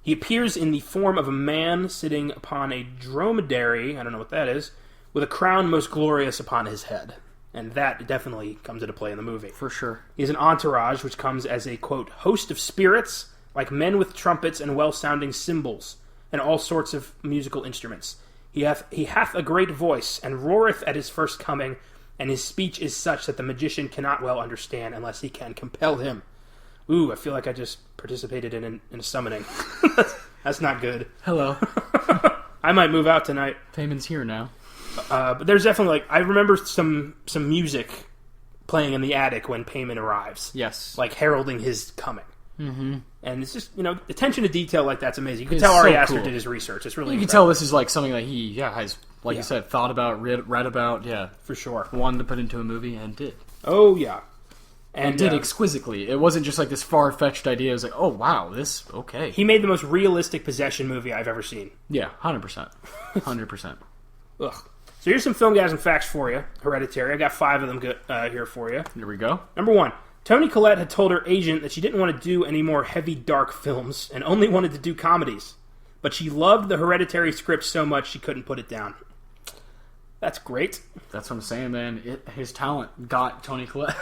he appears in the form of a man sitting upon a dromedary. I don't know what that is. With a crown most glorious upon his head. And that definitely comes into play in the movie. For sure. He has an entourage which comes as a, quote, host of spirits, like men with trumpets and well-sounding cymbals, and all sorts of musical instruments. He hath a great voice, and roareth at his first coming, and his speech is such that the magician cannot well understand unless he can compel him. Ooh, I feel like I just participated in a summoning. That's not good. Hello. I might move out tonight. Payman's here now. But there's definitely, I remember some music playing in the attic when Payman arrives. Yes. Heralding his coming. Mm-hmm. And it's just, attention to detail like that's amazing. You can tell Ari Aster did his research. It's really You can tell this is something that he has, you said, thought about, read about, for sure. Wanted to put into a movie and did. Oh, yeah. And did exquisitely. It wasn't just this far-fetched idea. It was oh, wow, okay. He made the most realistic possession movie I've ever seen. Yeah, 100%. 100%. Ugh. So here's some Filmgazm facts for you. Hereditary. I got 5 of them here for you. Here we go. Number 1. Toni Collette had told her agent that she didn't want to do any more heavy, dark films and only wanted to do comedies. But she loved the Hereditary script so much she couldn't put it down. That's great. That's what I'm saying, man. His talent got Toni Collette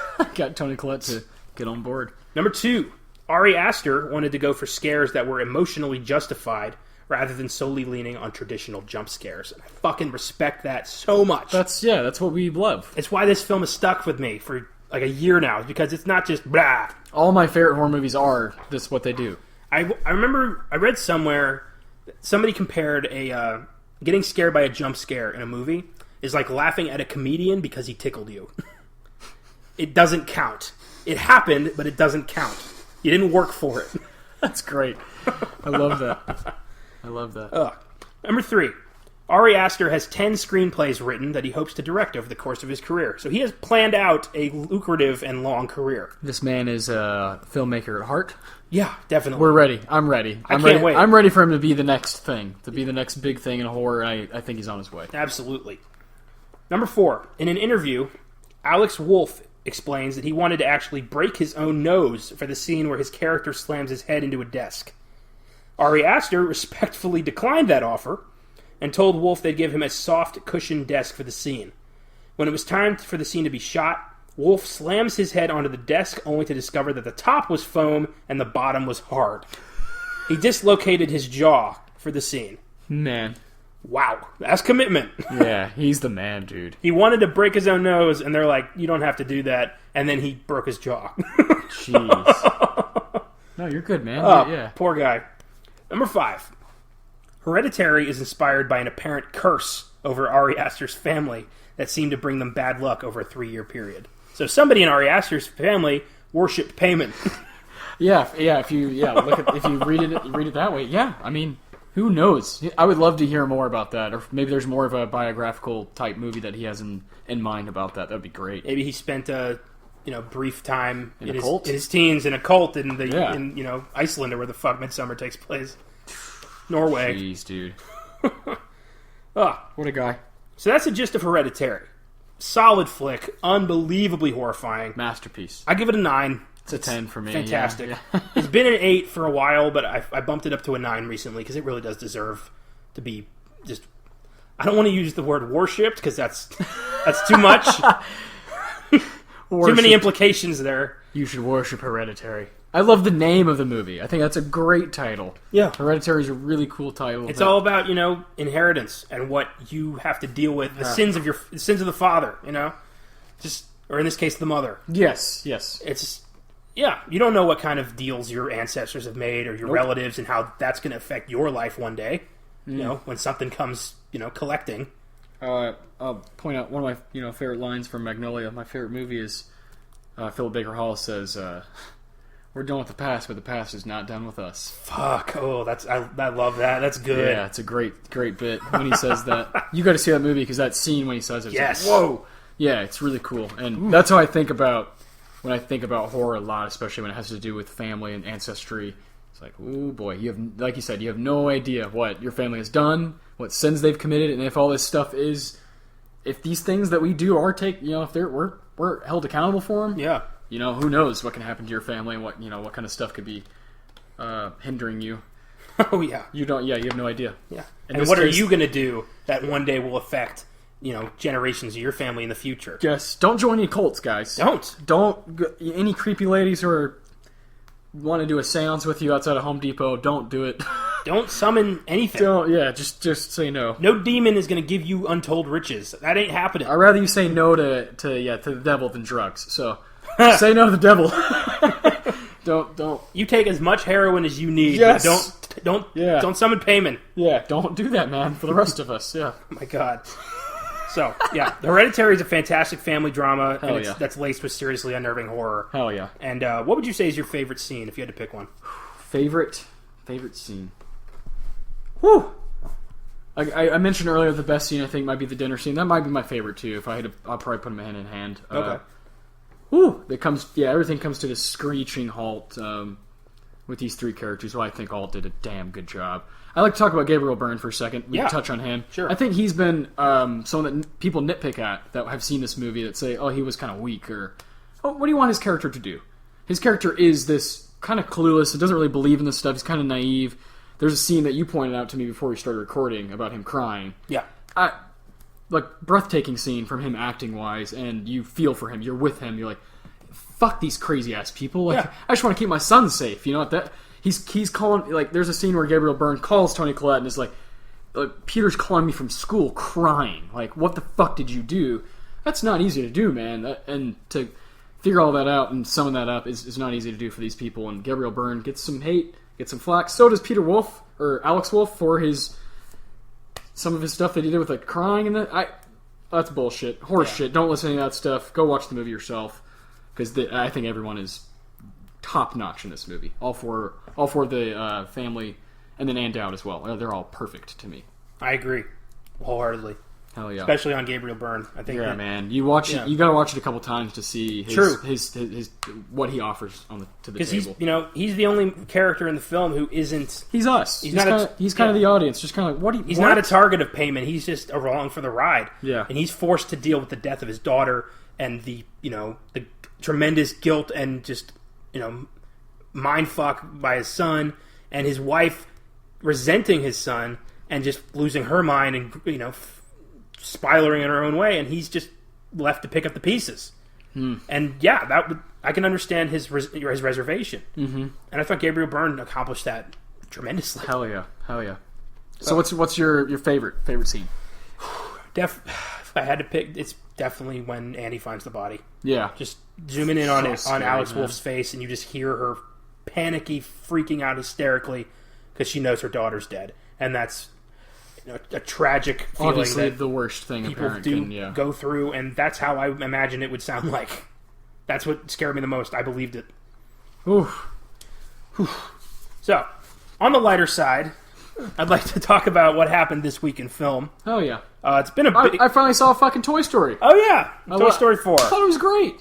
to get on board. Number 2. Ari Aster wanted to go for scares that were emotionally justified rather than solely leaning on traditional jump scares. And I fucking respect that so much. That's what we love. It's why this film has stuck with me for a year now, because it's not just blah. All my favorite horror movies are what they do. I remember I read somewhere somebody compared getting scared by a jump scare in a movie is like laughing at a comedian because he tickled you. It doesn't count. It happened, but it doesn't count. You didn't work for it. That's great. I love that. I love that. Number 3. Ari Aster has 10 screenplays written that he hopes to direct over the course of his career. So he has planned out a lucrative and long career. This man is a filmmaker at heart. Yeah, definitely. We're ready. I'm ready. I can't wait. I'm ready for him to be the next thing, to be the next big thing in horror. I think he's on his way. Absolutely. Number 4. In an interview, Alex Wolff explains that he wanted to actually break his own nose for the scene where his character slams his head into a desk. Ari Aster respectfully declined that offer and told Wolff they'd give him a soft, cushioned desk for the scene. When it was time for the scene to be shot, Wolff slams his head onto the desk only to discover that the top was foam and the bottom was hard. He dislocated his jaw for the scene. Man. Wow, that's commitment. Yeah, he's the man, dude. He wanted to break his own nose, and they're like, you don't have to do that, and then he broke his jaw. Jeez. No, you're good, man. Yeah. Poor guy. Number 5. Hereditary is inspired by an apparent curse over Ari Aster's family that seemed to bring them bad luck over a 3-year period. So somebody in Ari Aster's family worshipped Payman. Yeah. If you read it that way, yeah. I mean, who knows? I would love to hear more about that, or maybe there's more of a biographical type movie that he has in mind about that. That'd be great. Maybe he spent a brief time in his teens in a cult in Iceland, or where the fuck Midsummer takes place. Norway. Jeez, dude. What a guy. So that's the gist of Hereditary. Solid flick, unbelievably horrifying. Masterpiece. I give it a 9. It's a 10 for me. Fantastic. Yeah. It's been an 8 for a while, but I bumped it up to a 9 recently because it really does deserve to be just... I don't want to use the word worshipped because that's too much. Too many implications there. You should worship Hereditary. I love the name of the movie. I think that's a great title. Yeah. Hereditary is a really cool title. It's all about, inheritance and what you have to deal with. The sins of the father, or in this case, the mother. Yes. It's, you don't know what kind of deals your ancestors have made or your relatives and how that's going to affect your life one day, when something comes, collecting. I'll point out one of my favorite lines from Magnolia. My favorite movie is Philip Baker Hall says, "We're done with the past, but the past is not done with us." Fuck! Oh, I love that. That's good. Yeah, it's a great bit when he says that. You got to see that movie because that scene when he says it. Yes. Like, whoa. Yeah, it's really cool, and that's how I think about when I think about horror a lot, especially when it has to do with family and ancestry. It's like, oh boy, you have, like you said, you have no idea what your family has done, what sins they've committed, and if all this stuff is, if these things that we do are if we're held accountable for them. Yeah. Who knows what can happen to your family and what what kind of stuff could be hindering you. Oh yeah. You have no idea. Yeah. And what are you going to do that one day will affect generations of your family in the future? Yes. Don't join any cults, guys. Don't any creepy ladies who want to do a seance with you outside of Home Depot. Don't do it. Don't summon anything. Just say no. No demon is going to give you untold riches. That ain't happening. I'd rather you say no to the devil than drugs. So say no to the devil. Don't. You take as much heroin as you need. Yes. But don't summon payment. Yeah, don't do that, man. For the rest of us. Yeah. Oh my God. So, yeah, Hereditary is a fantastic family drama that's laced with seriously unnerving horror. Hell yeah. And what would you say is your favorite scene, if you had to pick one? Favorite scene? Whew! I mentioned earlier the best scene I think might be the dinner scene. That might be my favorite, too. If I had to, I'll probably put them hand in hand. Okay. Everything comes to this screeching halt with these three characters who I think all did a damn good job. I'd like to talk about Gabriel Byrne for a second. We can touch on him. Sure. I think he's been someone that people nitpick at that have seen this movie that say, oh, he was kind of weak, or, oh, what do you want his character to do? His character is this kind of clueless, and doesn't really believe in this stuff. He's kind of naive. There's a scene that you pointed out to me before we started recording about him crying. Yeah. Breathtaking scene from him acting-wise, and you feel for him. You're with him. You're like, fuck these crazy-ass people. Like, I just want to keep my son safe. You know what that... He's calling, like, there's a scene where Gabriel Byrne calls Toni Collette and is like, Peter's calling me from school crying. Like, what the fuck did you do? That's not easy to do, man. And to figure all that out and sum that up is not easy to do for these people. And Gabriel Byrne gets some hate, gets some flack. So does Peter Wolf, or Alex Wolf, for some of his stuff that he did with, like, crying and that. That's bullshit. Horse shit. Don't listen to any of that stuff. Go watch the movie yourself. Because I think everyone is top notch in this movie. All four of the family, and then Ann Dowd as well. They're all perfect to me. I agree wholeheartedly. Hell yeah, especially on Gabriel Byrne. I think. Yeah, man. You watch it. You got to watch it a couple times to see his what he offers to the table. Because he's the only character in the film who isn't. He's us. He's kind of the audience. Just kind of like He's not a target of payment. He's just along for the ride. Yeah, and he's forced to deal with the death of his daughter and the tremendous guilt and just mindfuck by his son, and his wife resenting his son and just losing her mind and spiraling in her own way, and he's just left to pick up the pieces. And I can understand his reservation. And I thought Gabriel Byrne accomplished that tremendously. Hell yeah. So what's your favorite scene? If I had to pick, it's definitely when Andy finds the body. Yeah, just zooming in on scary, Alex man. Wolf's face, and you just hear her panicky, freaking out hysterically because she knows her daughter's dead, and that's a tragic feeling. Obviously, that the worst thing a people parent do go through, and that's how I imagine it would sound like. That's what scared me the most. I believed it. Oof. So, on the lighter side, I'd like to talk about what happened this week in film. Oh yeah, it's been a big... I finally saw fucking Toy Story. Oh yeah, Toy Story 4. I thought it was great.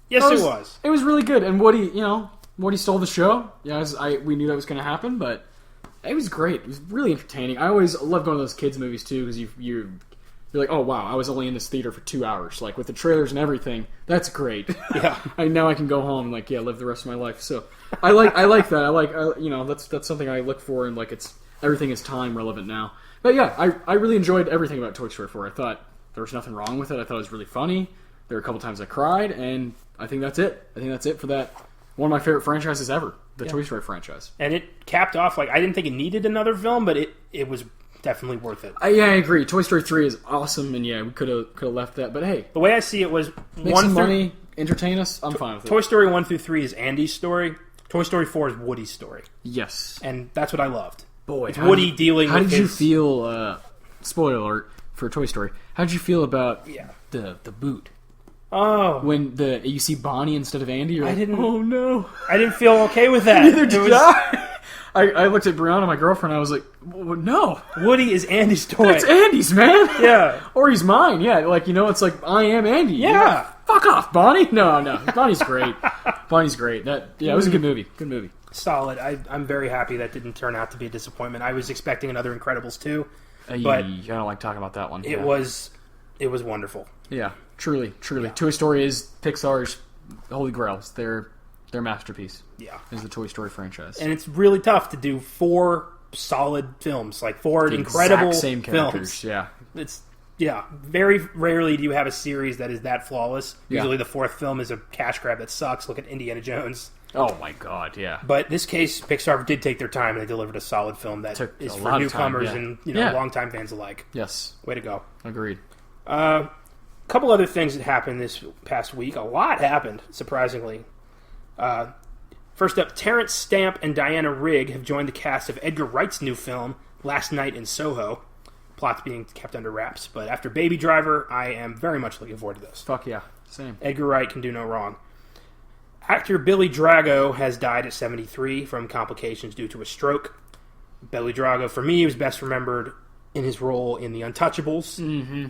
Yes, it was. It was really good, and Woody stole the show. Yeah, we knew that was going to happen, but it was great. It was really entertaining. I always love going to those kids movies too, because you're like, oh wow, I was only in this theater for 2 hours. Like with the trailers and everything, that's great. Yeah. Now I can go home and live the rest of my life. So I like that. That's something I look for, and everything is time relevant now. But yeah, I really enjoyed everything about Toy Story 4. I thought there was nothing wrong with it. I thought it was really funny. There were a couple times I cried, and I think that's it. I think that's it for that. One of my favorite franchises ever, the Toy Story franchise. And it capped off, I didn't think it needed another film, but it was definitely worth it. I agree. Toy Story 3 is awesome, and we could have left that. But hey, the way I see it was make some money, entertain us. I'm fine with it. Toy Story 1 through 3 is Andy's story. Toy Story 4 is Woody's story. Yes, and that's what I loved. Boy, it's Woody dealing. How did you feel? Spoiler alert for Toy Story. How did you feel about the boot? Oh, when you see Bonnie instead of Andy, I didn't. Oh no, I didn't feel okay with that. Neither did I. I looked at Brianna, my girlfriend. I was like, no, Woody is Andy's toy. It's Andy's, man. Yeah, or he's mine. Yeah, it's like I am Andy. Yeah, fuck off, Bonnie. No, Bonnie's great. Bonnie's great. It was a good movie. Good movie. Solid. I'm very happy that didn't turn out to be a disappointment. I was expecting another Incredibles 2, but I don't like talking about that one. It was wonderful. Yeah, truly. Yeah. Toy Story is Pixar's holy grails. Their masterpiece. Yeah, is the Toy Story franchise, and it's really tough to do 4 solid films, 4 incredible same characters. Films. Very rarely do you have a series that is that flawless. Usually the 4th film is a cash grab that sucks. Look at Indiana Jones. Oh my god, yeah. But in this case, Pixar did take their time and they delivered a solid film that is for newcomers and longtime fans alike. Yes. Way to go. Agreed. A couple other things that happened this past week. A lot happened, surprisingly. First up, Terrence Stamp and Diana Rigg have joined the cast of Edgar Wright's new film, Last Night in Soho. Plot's being kept under wraps, but after Baby Driver, I am very much looking forward to this. Fuck yeah. Same. Edgar Wright can do no wrong. Actor Billy Drago has died at 73 from complications due to a stroke. Billy Drago, for me, was best remembered in his role in The Untouchables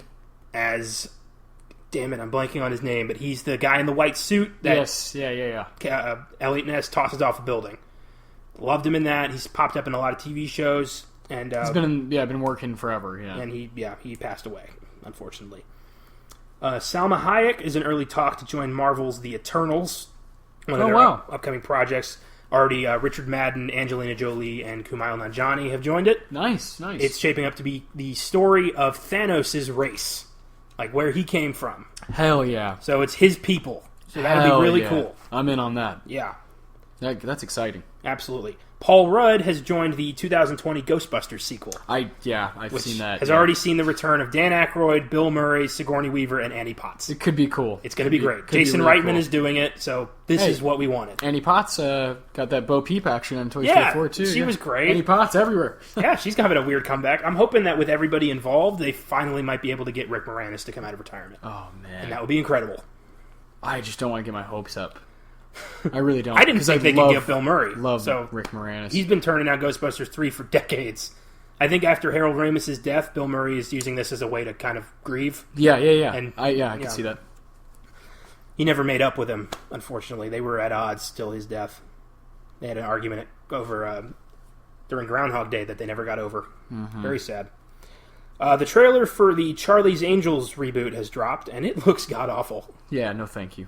as... Damn it, I'm blanking on his name, but he's the guy in the white suit that Elliot Ness tosses off a building. Loved him in that. He's popped up in a lot of TV shows, and he's been working forever. Yeah, and he passed away, unfortunately. Salma Hayek is in early talk to join Marvel's The Eternals, one of their upcoming projects. Already, Richard Madden, Angelina Jolie, and Kumail Nanjiani have joined it. Nice. It's shaping up to be the story of Thanos' race. Like, where he came from. Hell yeah. So it's his people. So that would be really cool. I'm in on that. Yeah. That's exciting. Absolutely. Paul Rudd has joined the 2020 Ghostbusters sequel. I've seen that. Has already seen the return of Dan Aykroyd, Bill Murray, Sigourney Weaver, and Annie Potts. It could be cool. It's going to be great. Jason Reitman is doing it, so this is what we wanted. Annie Potts got that Bo Peep action on Toy Story 4, too. She was great. Annie Potts everywhere. Yeah, she's having a weird comeback. I'm hoping that with everybody involved, they finally might be able to get Rick Moranis to come out of retirement. Oh, man. And that would be incredible. I just don't want to get my hopes up. I really don't. I didn't think they could give Bill Murray. Love Rick Moranis. He's been turning out Ghostbusters 3 for decades. I think after Harold Ramis's death, Bill Murray is using this as a way to kind of grieve. Yeah. And, I can see that. He never made up with him, unfortunately. They were at odds till his death. They had an argument over during Groundhog Day that they never got over. Mm-hmm. Very sad. The trailer for the Charlie's Angels reboot has dropped, and it looks god-awful. Yeah, no thank you.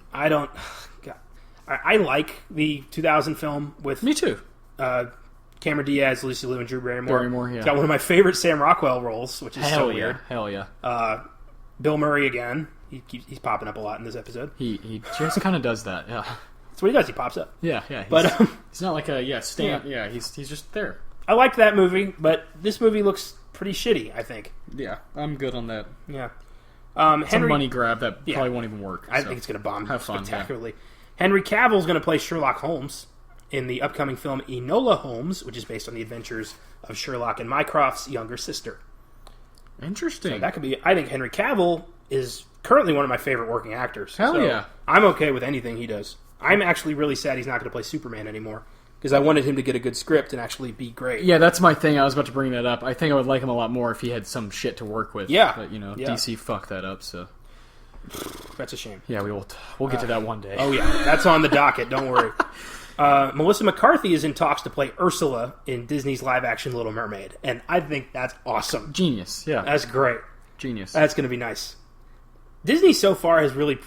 I like the 2000 film with... Me too. Cameron Diaz, Lucy Liu, and Drew Barrymore. Yeah. It's got one of my favorite Sam Rockwell roles, which is weird. Hell yeah. Bill Murray again. He's popping up a lot in this episode. He just kind of does that, yeah. That's what he does. He pops up. Yeah. He's not like a stand. Yeah, he's just there. I liked that movie, but this movie looks pretty shitty, I think. Yeah, I'm good on that. Yeah. It's a money grab that probably won't even work. I think it's going to bomb spectacularly. Yeah. Henry Cavill's going to play Sherlock Holmes in the upcoming film Enola Holmes, which is based on the adventures of Sherlock and Mycroft's younger sister. Interesting. So that could be... I think Henry Cavill is currently one of my favorite working actors. Hell yeah. I'm okay with anything he does. I'm actually really sad he's not going to play Superman anymore, because I wanted him to get a good script and actually be great. Yeah, that's my thing. I was about to bring that up. I think I would like him a lot more if he had some shit to work with. Yeah. But, DC fucked that up, so... That's a shame. Yeah, we'll get to that one day. Oh, yeah. That's on the docket. Don't worry. Melissa McCarthy is in talks to play Ursula in Disney's live-action Little Mermaid, and I think that's awesome. Genius, yeah. That's great. Genius. That's going to be nice. Disney so far has really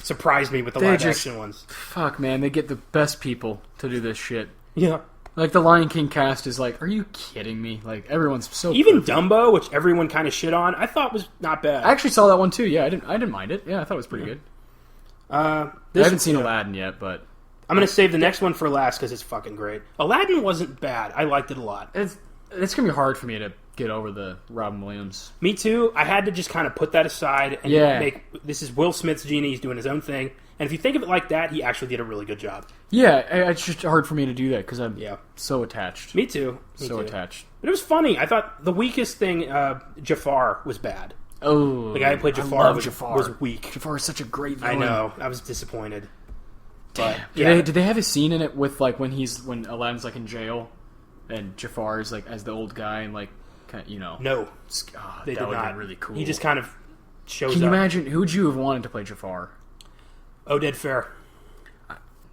surprised me with the live-action ones. Fuck, man. They get the best people to do this shit. Yeah. Like, the Lion King cast is like, are you kidding me? Like, everyone's so even perfect. Dumbo, which everyone kind of shit on, I thought was not bad. I actually saw that one, too. Yeah, I didn't mind it. Yeah, I thought it was pretty good. I haven't seen Aladdin yet, but... I'm going to save the next one for last because it's fucking great. Aladdin wasn't bad. I liked it a lot. It's going to be hard for me to get over the Robin Williams. Me too. I had to just kind of put that aside and make... This is Will Smith's genie. He's doing his own thing. And if you think of it like that, he actually did a really good job. Yeah, it's just hard for me to do that because I'm so attached. Me too. Attached. But it was funny. I thought the weakest thing, Jafar, was bad. Oh. The guy who played Jafar was weak. Jafar is such a great villain. I know. I was disappointed. Damn. Did they have a scene in it with when Aladdin's like in jail and Jafar is like as the old guy and like No. They that did would not. have been really cool. He just kind of shows up. Can you imagine who would you have wanted to play Jafar? Oded Fair.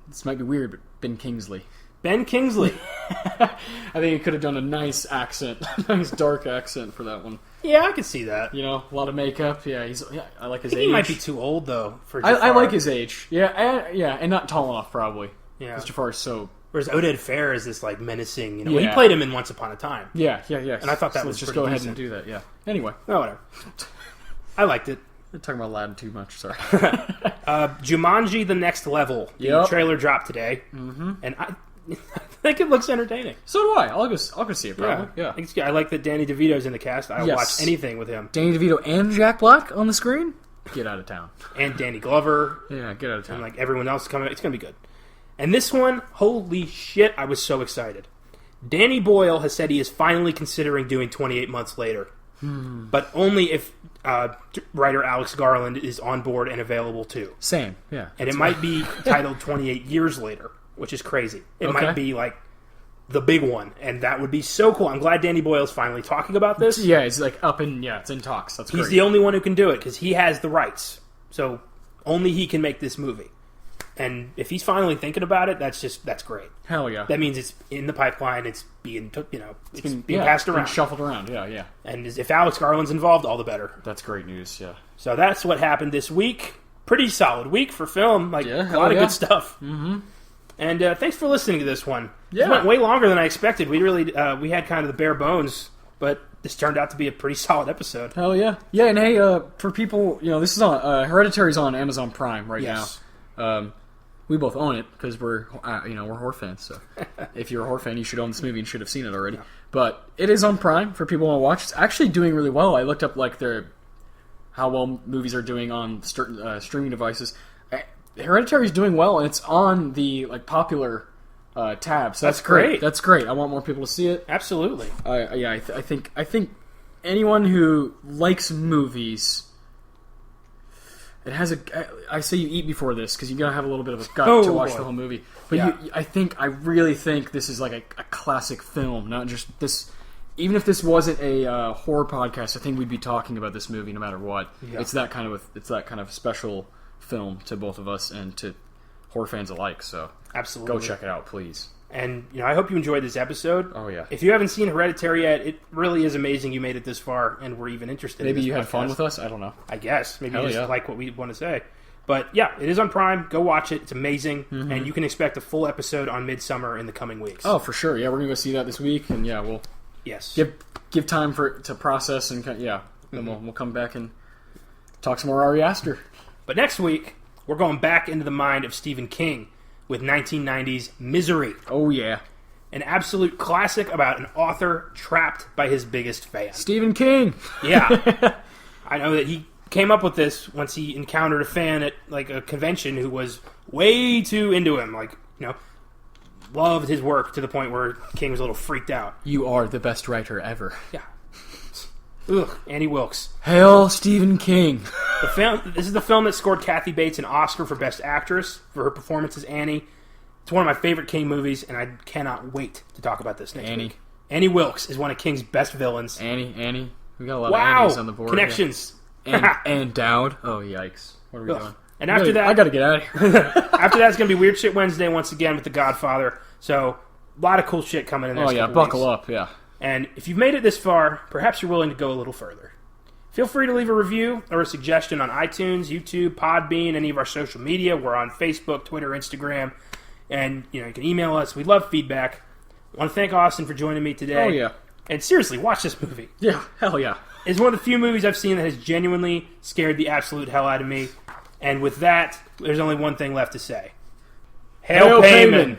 This might be weird, but Ben Kingsley. Ben Kingsley. I think he could have done a nice accent, a nice dark accent for that one. Yeah, I could see that. A lot of makeup. Yeah, I like his age. He might be too old though for Jafar. I like his age. Yeah, and not tall enough probably. Yeah, because Jafar is so. Whereas Oded Fair is this menacing. He played him in Once Upon a Time. Yeah. And I thought that was let's just pretty go decent. ahead and do that. Yeah. Anyway. Oh, whatever. I liked it. We're talking about Aladdin too much, sorry. Jumanji: The Next Level. The trailer dropped today. Mm-hmm. And I think it looks entertaining. So do I. I'll go see it, probably. Yeah. I think it's good. I like that Danny DeVito's in the cast. I'll watch anything with him. Danny DeVito and Jack Black on the screen? Get out of town. And Danny Glover. Yeah, get out of town. And like everyone else coming. It's going to be good. And this one, holy shit, I was so excited. Danny Boyle has said he is finally considering doing 28 Months Later. But only if writer Alex Garland is on board and available too. Same, yeah. And it might be titled 28 Years Later, which is crazy. It might be like the big one, and that would be so cool. I'm glad Danny Boyle's finally talking about this. Yeah, it's like it's in talks. That's great. He's the only one who can do it because he has the rights. So only he can make this movie. And if he's finally thinking about it, that's great. Hell yeah. That means it's in the pipeline. It's being being passed around, shuffled around. Yeah. And if Alex Garland's involved, all the better. That's great news. Yeah. So that's what happened this week. Pretty solid week for film. A lot of good stuff. Mm-hmm. And thanks for listening to this one. Yeah. It went way longer than I expected. We really we had kind of the bare bones, but this turned out to be a pretty solid episode. Hell yeah. Yeah, and hey, for people, this is on Hereditary's on Amazon Prime right now. We both own it because we're horror fans. So if you're a horror fan, you should own this movie and should have seen it already. Yeah. But it is on Prime for people who want to watch. It's actually doing really well. I looked up how well movies are doing on certain streaming devices. Hereditary is doing well, and it's on the popular tab. So that's great. That's great. I want more people to see it. Absolutely. I think anyone who likes movies. It has I say you eat before this because you gotta have a little bit of a gut to watch the whole movie. But I really think this is like a classic film, not just this. Even if this wasn't a horror podcast, I think we'd be talking about this movie no matter what. Yeah. It's that kind of special film to both of us and to horror fans alike. So absolutely, go check it out, please. And I hope you enjoyed this episode. Oh yeah. If you haven't seen Hereditary yet, it really is amazing you made it this far and were even interested. Maybe in this you podcast. had fun with us. I don't know. I guess maybe you just like what we want to say. But yeah, it is on Prime. Go watch it. It's amazing, and you can expect a full episode on Midsummer in the coming weeks. Oh, for sure. Yeah, we're gonna go see that this week, and we'll give time to process, and then we'll come back and talk some more Ari Aster. But next week we're going back into the mind of Stephen King with 1990's Misery. Oh yeah. An absolute classic about an author trapped by his biggest fan. Stephen King! Yeah. I know that he came up with this once he encountered a fan at a convention who was way too into him. Loved his work to the point where King was a little freaked out. You are the best writer ever. Yeah. Ugh, Annie Wilkes. Hail Stephen King! This is the film that scored Kathy Bates an Oscar for Best Actress for her performance as Annie. It's one of my favorite King movies, and I cannot wait to talk about this next week. Annie Wilkes is one of King's best villains. Annie. We got a lot of Annies on the board. Connections. And Dowd. Oh, yikes. What are we doing? And after that... I gotta get out of here. After that, it's going to be Weird Shit Wednesday once again with The Godfather. So, a lot of cool shit coming in the next couple buckle weeks. Up, yeah. And if you've made it this far, perhaps you're willing to go a little further. Feel free to leave a review or a suggestion on iTunes, YouTube, Podbean, any of our social media. We're on Facebook, Twitter, Instagram. And, you can email us. We love feedback. I want to thank Austin for joining me today. Oh, yeah. And seriously, watch this movie. Yeah, hell yeah. It's one of the few movies I've seen that has genuinely scared the absolute hell out of me. And with that, there's only one thing left to say. Hail Payman!